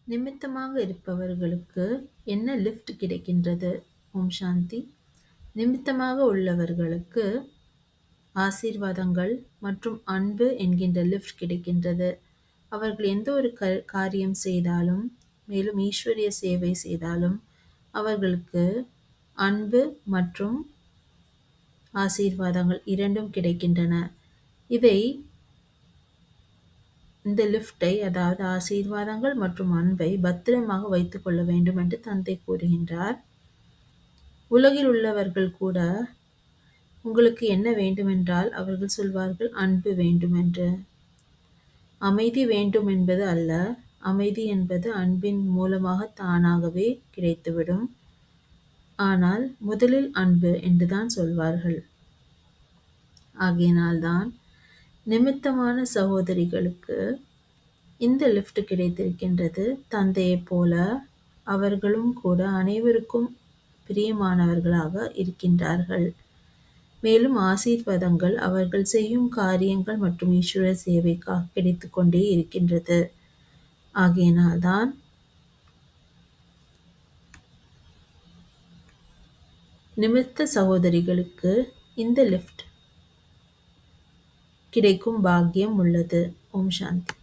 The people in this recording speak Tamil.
நிமித்தமாக இருப்பவர்களுக்கு என்ன லிஃப்ட் கிடைக்கின்றது? ஓம் சாந்தி. நிமித்தமாக உள்ளவர்களுக்கு ஆசீர்வாதங்கள் மற்றும் அன்பு என்கின்ற லிஃப்ட் கிடைக்கின்றது. அவர்கள் எந்த ஒரு காரியம் செய்தாலும், மேலும் ஈஸ்வரிய சேவை செய்தாலும் அவர்களுக்கு அன்பு மற்றும் ஆசீர்வாதங்கள் இரண்டும் கிடைக்கின்றன. இந்த லிஃப்டை, அதாவது ஆசீர்வாதங்கள் மற்றும் அன்பை பத்திரமாக வைத்துக் கொள்ள வேண்டும் என்று தந்தை கூறுகின்றார். உலகில் உள்ளவர்கள் கூட உங்களுக்கு என்ன வேண்டுமென்றால் அவர்கள் சொல்வார்கள் அன்பு வேண்டும் என்று. அமைதி வேண்டும் என்பது அல்ல, அமைதி என்பது அன்பின் மூலமாக தானாகவே கிடைத்துவிடும். ஆனால் முதலில் அன்பு என்றுதான் சொல்வார்கள். ஆகையினால்தான் நிமித்தமான சகோதரிகளுக்கு இந்த லிஃப்ட் கிடைத்திருக்கின்றது. தந்தையைப் போல அவர்களும் கூட அனைவருக்கும் பிரியமானவர்களாக இருக்கின்றார்கள். மேலும் ஆசீர்வாதங்கள் அவர்கள் செய்யும் காரியங்கள் மற்றும் ஈஸ்வர சேவைக்காக கிடைத்துக் கொண்டே இருக்கின்றது. ஆகையினால்தான் நிமித்த சகோதரிகளுக்கு இந்த லிஃப்ட் கிடைக்கும் பாக்கியம் உள்ளது. ஓம் சாந்தி.